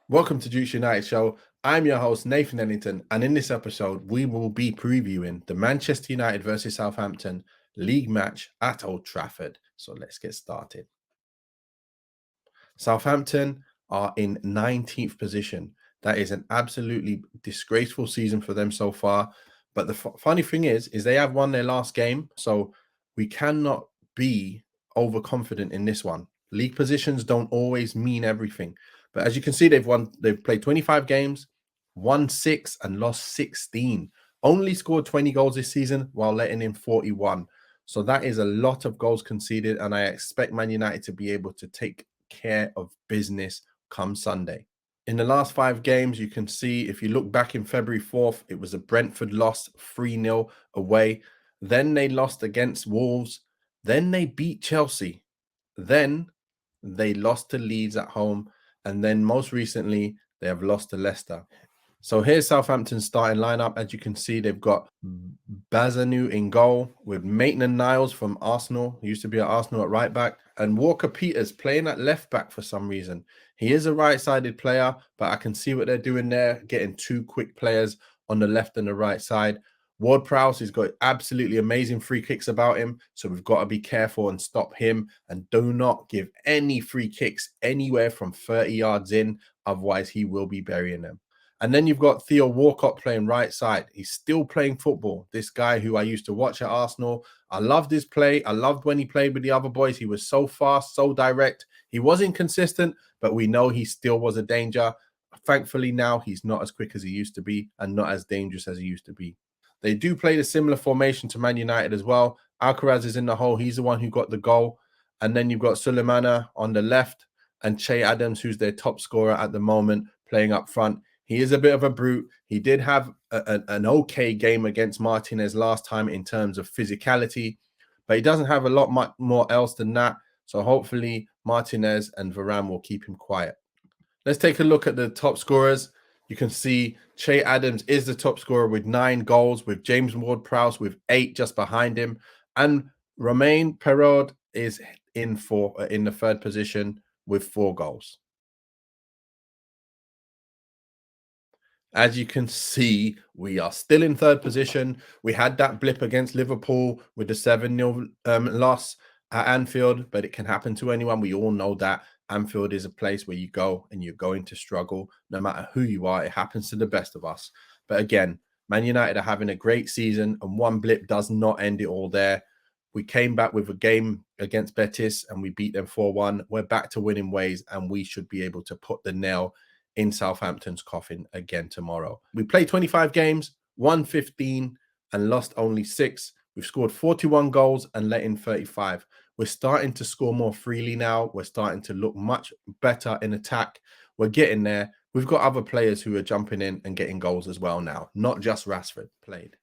Welcome to Duke's United Show. I'm your host, Nathan Ellington, and in this episode, we will be previewing the Manchester United versus Southampton league match at Old Trafford. So let's get started. Southampton are in 19th position. That is an absolutely disgraceful season for them so far. But the funny thing is they have won their last game. So we cannot be overconfident in this one. League positions don't always mean everything. But as you can see, they've played 25 games, won 6 and lost 16. Only scored 20 goals this season while letting in 41. So that is a lot of goals conceded. And I expect Man United to be able to take care of business come Sunday. In the last 5 games, you can see if you look back in February 4th, it was a Brentford loss 3-0 away. Then they lost against Wolves. Then they beat Chelsea. Then they lost to Leeds at home. And then most recently, they have lost to Leicester. So here's Southampton's starting lineup. As you can see, they've got Bazanu in goal with Maitland-Niles from Arsenal. He used to be at Arsenal at right back. And Walker-Peters playing at left back for some reason. He is a right-sided player, but I can see what they're doing there, getting 2 quick players on the left and the right side. Ward-Prowse has got absolutely amazing free kicks about him, so we've got to be careful and stop him and do not give any free kicks anywhere from 30 yards in, otherwise he will be burying them. And then you've got Theo Walcott playing right side. He's still playing football. This guy who I used to watch at Arsenal. I loved his play. I loved when he played with the other boys. He was so fast, so direct. He was inconsistent, but we know he still was a danger. Thankfully, now he's not as quick as he used to be and not as dangerous as he used to be. They do play the similar formation to Man United as well. Alcaraz is in the hole. He's the one who got the goal. And then you've got Sulemana on the left and Che Adams, who's their top scorer at the moment, playing up front. He is a bit of a brute. He did have an okay game against Martinez last time in terms of physicality, but he doesn't have a lot much more else than that. So hopefully Martinez and Varane will keep him quiet. Let's take a look at the top scorers. You can see Che Adams is the top scorer with 9 goals, with James Ward-Prowse with 8 just behind him. And Romain Perraud is in the 3rd position with 4 goals. As you can see, we are still in 3rd position. We had that blip against Liverpool with the 7-0 loss at Anfield, but it can happen to anyone. We all know that Anfield is a place where you go and you're going to struggle. No matter who you are, it happens to the best of us. But again, Man United are having a great season, and one blip does not end it all there. We came back with a game against Betis and we beat them 4-1. We're back to winning ways, and we should be able to put the nail in Southampton's coffin again tomorrow. We played 25 games, won 15 and lost only 6. We've scored 41 goals and let in 35. We're starting to score more freely now. We're starting to look much better in attack. We're getting there. We've got other players who are jumping in and getting goals as well now, not just Rashford played.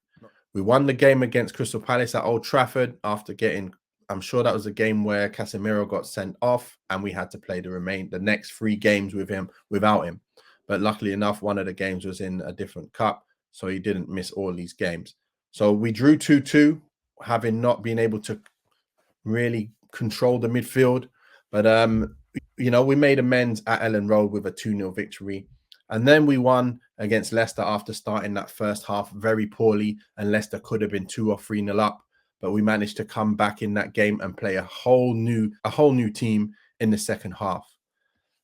We won the game against Crystal Palace at Old Trafford after getting, I'm sure that was a game where Casemiro got sent off and we had to play the next 3 games without him. But luckily enough, one of the games was in a different cup, so he didn't miss all these games. So we drew 2-2, having not been able to really control the midfield. But, we made amends at Ellen Road with a 2-0 victory. And then we won against Leicester after starting that first half very poorly, and Leicester could have been 2 or 3-0 up. But we managed to come back in that game and play a whole new team in the second half.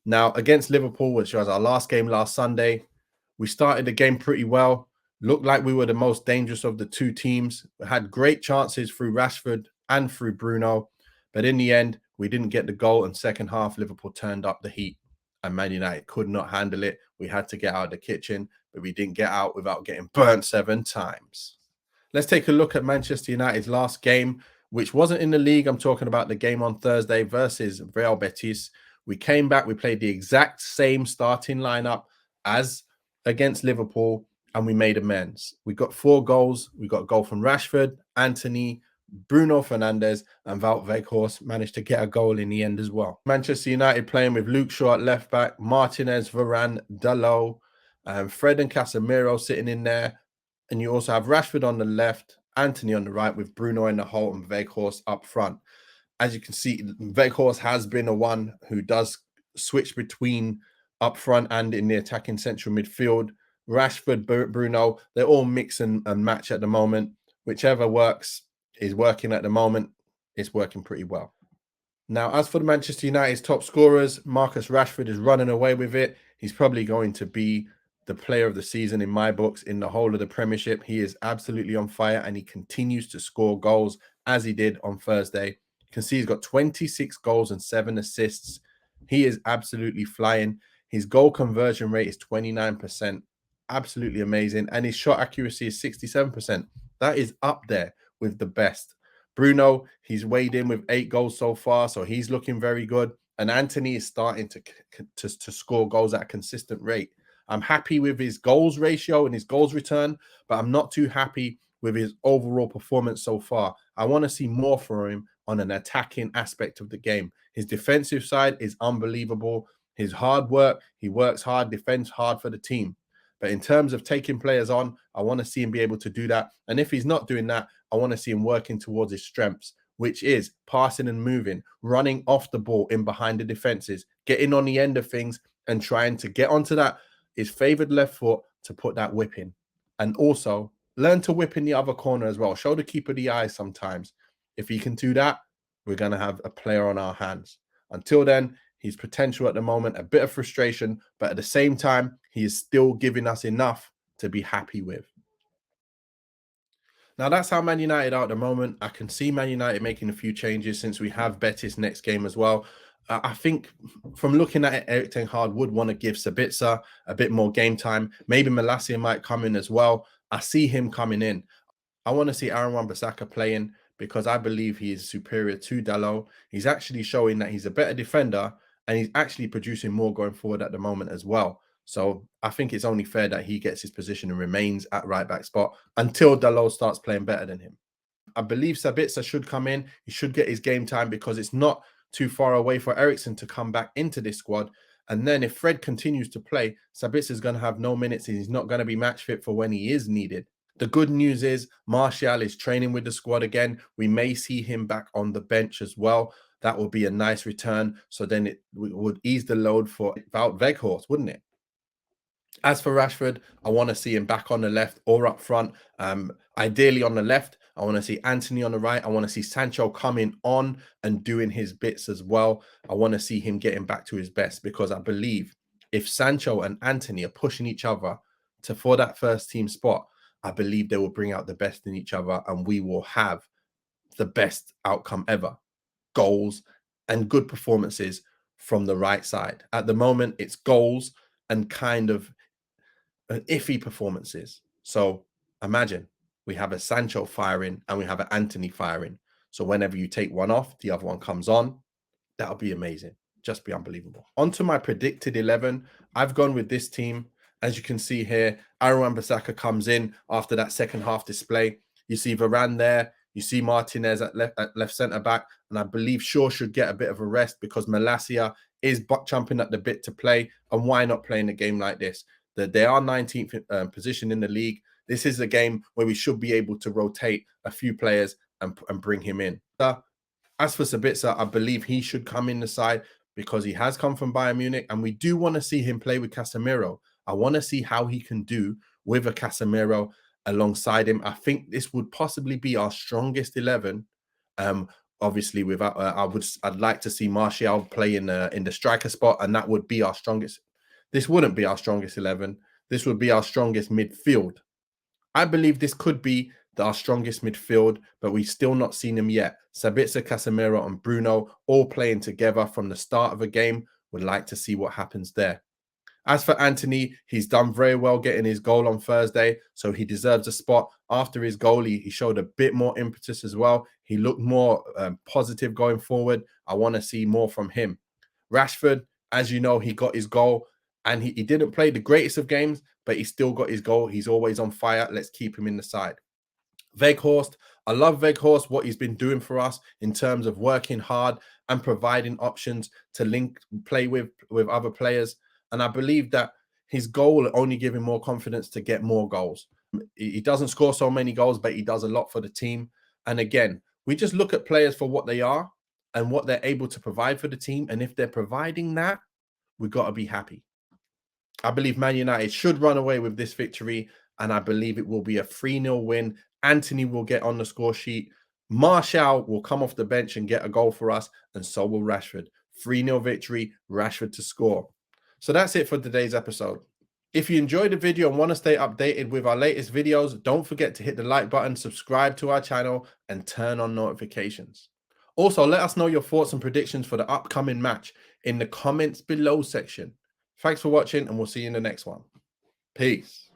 Now, against Liverpool, which was our last game last Sunday, we started the game pretty well. Looked like we were the most dangerous of the 2 teams. We had great chances through Rashford and through Bruno. But in the end, we didn't get the goal. And second half, Liverpool turned up the heat and Man United could not handle it. We had to get out of the kitchen, but we didn't get out without getting burnt 7 times. Let's take a look at Manchester United's last game, which wasn't in the league. I'm talking about the game on Thursday versus Real Betis. We came back, we played the exact same starting lineup as against Liverpool, and we made amends. We got 4 goals. We got a goal from Rashford, Anthony, Bruno Fernandes, and Wout Weghorst managed to get a goal in the end as well. Manchester United playing with Luke Shaw at left back, Martinez, Varane, Dalot, Fred and Casemiro sitting in there. And you also have Rashford on the left, Anthony on the right, with Bruno in the hole and Weghorst up front. As you can see, Weghorst has been a one who does switch between up front and in the attacking central midfield. Rashford, Bruno, they're all mix and match at the moment. Whichever works is working at the moment. It's working pretty well. Now, as for the Manchester United's top scorers, Marcus Rashford is running away with it. He's probably going to be the player of the season in my books in the whole of the Premiership. He is absolutely on fire and he continues to score goals as he did on Thursday. You can see he's got 26 goals and 7 assists. He is absolutely flying. His goal conversion rate is 29%. Absolutely amazing. And his shot accuracy is 67%. That is up there with the best. Bruno, he's weighed in with 8 goals so far, so he's looking very good. And Anthony is starting to score goals at a consistent rate. I'm happy with his goals ratio and his goals return, but I'm not too happy with his overall performance so far. I want to see more from him on an attacking aspect of the game. His defensive side is unbelievable. His hard work, he works hard, defends hard for the team. But in terms of taking players on, I want to see him be able to do that. And if he's not doing that, I want to see him working towards his strengths, which is passing and moving, running off the ball in behind the defenses, getting on the end of things and trying to get onto that his favored left foot to put that whip in. And also learn to whip in the other corner as well. Show the keeper the eye sometimes. If he can do that, we're going to have a player on our hands. Until then, his potential at the moment, a bit of frustration, but at the same time, he is still giving us enough to be happy with. Now that's how Man United are at the moment. I can see Man United making a few changes since we have Betis next game as well. I think from looking at it, Eric Ten Hag would want to give Sabitzer a bit more game time. Maybe Malacia might come in as well. I see him coming in. I want to see Aaron Wan-Bissaka playing because I believe he is superior to Dalot. He's actually showing that he's a better defender and he's actually producing more going forward at the moment as well. So I think it's only fair that he gets his position and remains at right back spot until Dalot starts playing better than him. I believe Sabitzer should come in. He should get his game time because it's not too far away for Eriksen to come back into this squad. And then if Fred continues to play, Sabitzer is going to have no minutes and he's not going to be match fit for when he is needed. The good news is Martial is training with the squad again. We may see him back on the bench as well. That will be a nice return. So then it would ease the load for Wout Weghorst, wouldn't it? As for Rashford, I want to see him back on the left or up front. Ideally on the left. I want to see Anthony on the right. I want to see Sancho coming on and doing his bits as well. I want to see him getting back to his best because I believe if Sancho and Anthony are pushing each other for that first team spot, I believe they will bring out the best in each other and we will have the best outcome ever. Goals and good performances from the right side. At the moment, it's goals and kind of iffy performances. So imagine we have a Sancho firing and we have an Anthony firing. So whenever you take one off, the other one comes on. That'll be amazing. Just be unbelievable. On to my predicted 11. I've gone with this team. As you can see here, Aaron Wan-Bissaka comes in after that second half display. You see Varane there. You see Martinez at left centre back. And I believe Shaw should get a bit of a rest because Malacia is jumping at the bit to play. And why not play in a game like this? They are 19th position in the league. This is a game where we should be able to rotate a few players and bring him in. As for Sabitzer, I believe he should come in the side because he has come from Bayern Munich and we do want to see him play with Casemiro. I want to see how he can do with a Casemiro alongside him. I think this would possibly be our strongest 11. Obviously, without I'd like to see Martial play in the striker spot, and that would be our strongest. This wouldn't be our strongest 11. This would be our strongest midfield. I believe this could be our strongest midfield, but we've still not seen them yet. Sabitzer, Casemiro, and Bruno all playing together from the start of a game. Would like to see what happens there. As for Anthony, he's done very well getting his goal on Thursday, so he deserves a spot. After his goal, he showed a bit more impetus as well. He looked more positive going forward. I want to see more from him. Rashford, as you know, he got his goal, and he didn't play the greatest of games, but he still got his goal. He's always on fire. Let's keep him in the side. Weghorst, I love Weghorst, what he's been doing for us in terms of working hard and providing options to play with other players. And I believe that his goal will only give him more confidence to get more goals. He doesn't score so many goals, but he does a lot for the team. And again, we just look at players for what they are and what they're able to provide for the team. And if they're providing that, we've got to be happy. I believe Man United should run away with this victory, and I believe it will be a 3-0 win. Anthony will get on the score sheet. Martial will come off the bench and get a goal for us, and so will Rashford. 3-0 victory, Rashford to score. So that's it for today's episode. If you enjoyed the video and want to stay updated with our latest videos, don't forget to hit the like button, subscribe to our channel, and turn on notifications. Also, let us know your thoughts and predictions for the upcoming match in the comments below section. Thanks for watching, and we'll see you in the next one. Peace.